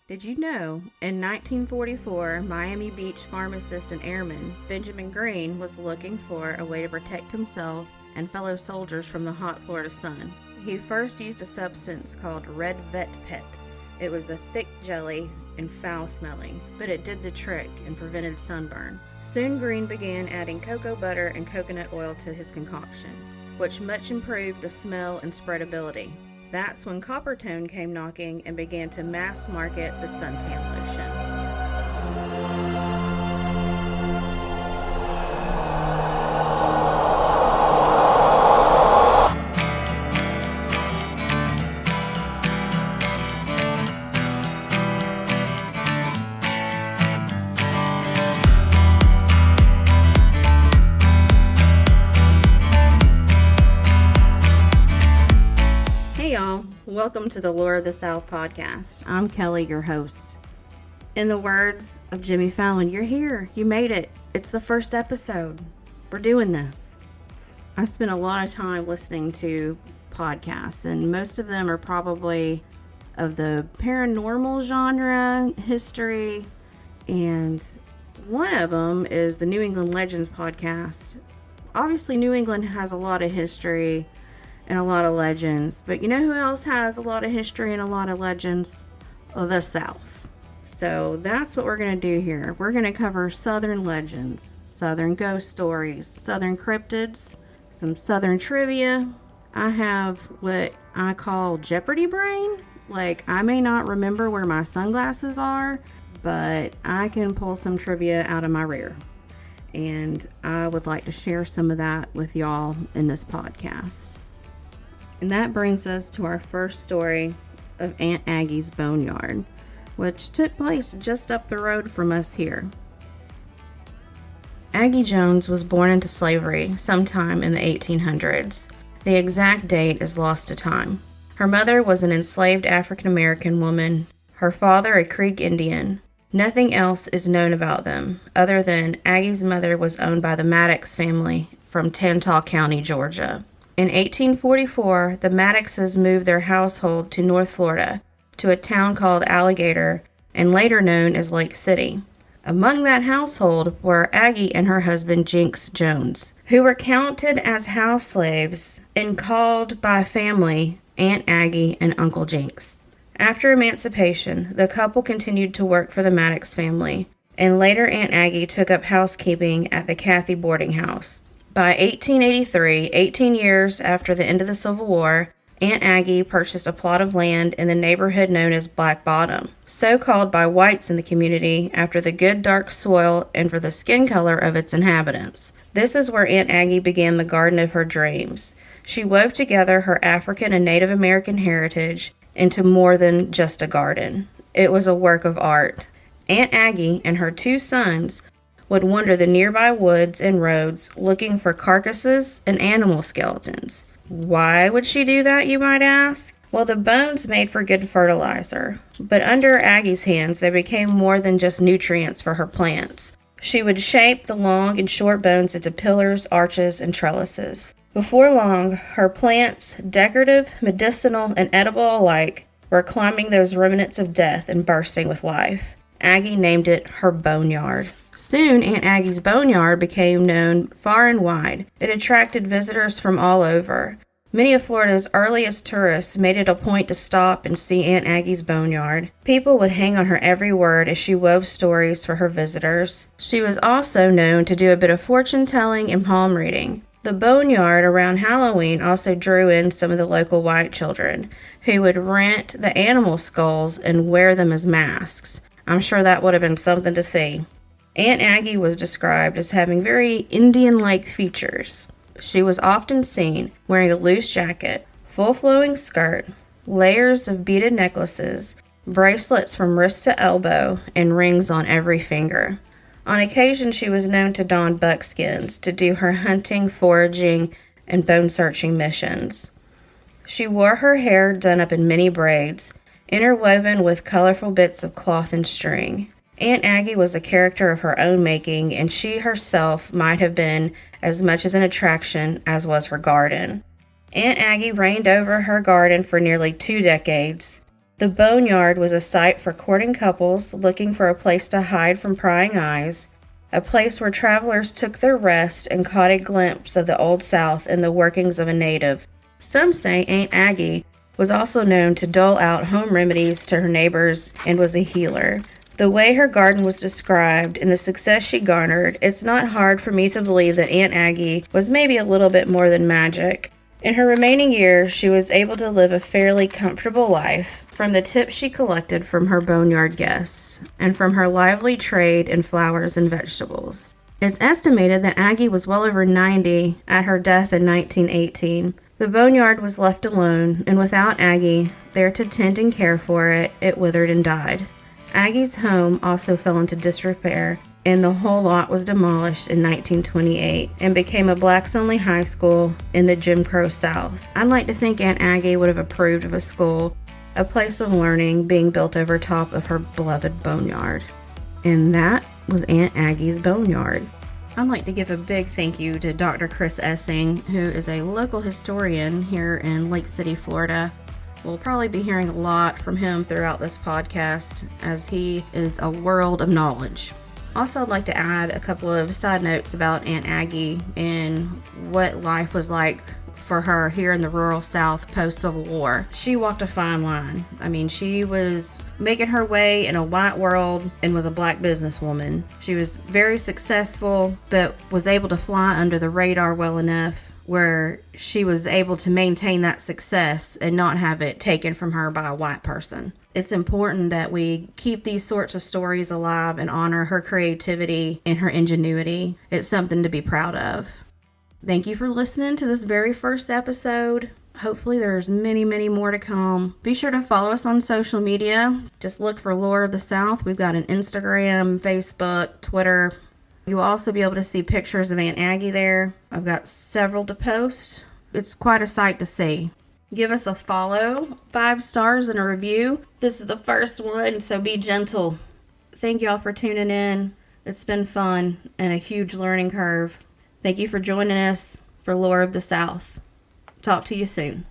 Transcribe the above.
Did you know, in 1944, Miami Beach Farm Assistant Airman Benjamin Green was looking for a way to protect himself and fellow soldiers from the hot Florida sun. He first used a substance called Red Vet Pet. It was a thick jelly and foul-smelling, but it did the trick and prevented sunburn. Soon Green began adding cocoa butter and coconut oil to his concoction, which much improved the smell and spreadability. That's when Coppertone came knocking and began to mass market the suntan lotion. Welcome to the Lore of the South podcast. I'm Kelly, your host. In the words of Jimmy Fallon, you're here. You made it. It's the first episode. We're doing this. I spent a lot of time listening to podcasts, and most of them are probably of the paranormal genre, history, and one of them is the New England Legends podcast. Obviously, New England has a lot of history and a lot of legends, but you know who else has a lot of history and a lot of legends? The South. So that's what we're going to do here. We're going to cover Southern legends, Southern ghost stories, Southern cryptids, some Southern trivia. I have what I call Jeopardy brain. Like, I may not remember where my sunglasses are, but I can pull some trivia out of my rear. And I would like to share some of that with y'all in this podcast. And that brings us to our first story of Aunt Aggies Boneyard, which took place just up the road from us here. Aggie Jones was born into slavery sometime in the 1800s. The exact date is lost to time. Her mother was an enslaved African American woman, her father a Creek Indian. Nothing else is known about them, other than Aggie's mother was owned by the Maddox family from Tantall County, Georgia. In 1844, the Maddoxes moved their household to North Florida, to a town called Alligator, and later known as Lake City. Among that household were Aggie and her husband Jinx Jones, who were counted as house slaves and called by family Aunt Aggie and Uncle Jinx. After emancipation, the couple continued to work for the Maddox family, and later Aunt Aggie took up housekeeping at the Cathy boarding house. By 1883, 18 years after the end of the Civil War, Aunt Aggie purchased a plot of land in the neighborhood known as Black Bottom, so called by whites in the community after the good dark soil and for the skin color of its inhabitants. This is where Aunt Aggie began the garden of her dreams. She wove together her African and Native American heritage into more than just a garden. It was a work of art. Aunt Aggie and her two sons would wander the nearby woods and roads looking for carcasses and animal skeletons. Why would she do that, you might ask? Well, the bones made for good fertilizer, but under Aggie's hands they became more than just nutrients for her plants. She would shape the long and short bones into pillars, arches, and trellises. Before long, her plants, decorative, medicinal, and edible alike, were climbing those remnants of death and bursting with life. Aggie named it her boneyard. Soon, Aunt Aggie's Boneyard became known far and wide. It attracted visitors from all over. Many of Florida's earliest tourists made it a point to stop and see Aunt Aggie's Boneyard. People would hang on her every word as she wove stories for her visitors. She was also known to do a bit of fortune-telling and palm reading. The Boneyard around Halloween also drew in some of the local white children, who would rent the animal skulls and wear them as masks. I'm sure that would have been something to see. Aunt Aggie was described as having very Indian-like features. She was often seen wearing a loose jacket, full flowing skirt, layers of beaded necklaces, bracelets from wrist to elbow, and rings on every finger. On occasion, she was known to don buckskins to do her hunting, foraging, and bone-searching missions. She wore her hair done up in many braids, interwoven with colorful bits of cloth and string. Aunt Aggie was a character of her own making, and she herself might have been as much as an attraction as was her garden. Aunt Aggie reigned over her garden for nearly 2 decades. The Boneyard was a site for courting couples looking for a place to hide from prying eyes, a place where travelers took their rest and caught a glimpse of the Old South and the workings of a native. Some say Aunt Aggie was also known to dole out home remedies to her neighbors and was a healer. The way her garden was described and the success she garnered, it's not hard for me to believe that Aunt Aggie was maybe a little bit more than magic. In her remaining years, she was able to live a fairly comfortable life from the tips she collected from her boneyard guests and from her lively trade in flowers and vegetables. It's estimated that Aggie was well over 90 at her death in 1918. The boneyard was left alone, and without Aggie there to tend and care for it, it withered and died. Aggie's home also fell into disrepair, and the whole lot was demolished in 1928 and became a blacks-only high school in the Jim Crow South. I'd like to think Aunt Aggie would have approved of a school, a place of learning being built over top of her beloved boneyard. And that was Aunt Aggie's Boneyard. I'd like to give a big thank you to Dr. Chris Esing, who is a local historian here in Lake City, Florida. We'll probably be hearing a lot from him throughout this podcast, as he is a world of knowledge. Also, I'd like to add a couple of side notes about Aunt Aggie and what life was like for her here in the rural South post-Civil War. She walked a fine line. I mean, she was making her way in a white world and was a black businesswoman. She was very successful, but was able to fly under the radar well enough where she was able to maintain that success and not have it taken from her by a white person. It's important that we keep these sorts of stories alive and honor her creativity and her ingenuity. It's something to be proud of. Thank you for listening to this very first episode. Hopefully there's many, many more to come. Be sure to follow us on social media. Just look for Lore of the South. We've got an Instagram, Facebook, Twitter. You'll also be able to see pictures of Aunt Aggie there. I've got several to post. It's quite a sight to see. Give us a follow, 5 stars, and a review. This is the first one, so be gentle. Thank y'all for tuning in. It's been fun and a huge learning curve. Thank you for joining us for Lore of the South. Talk to you soon.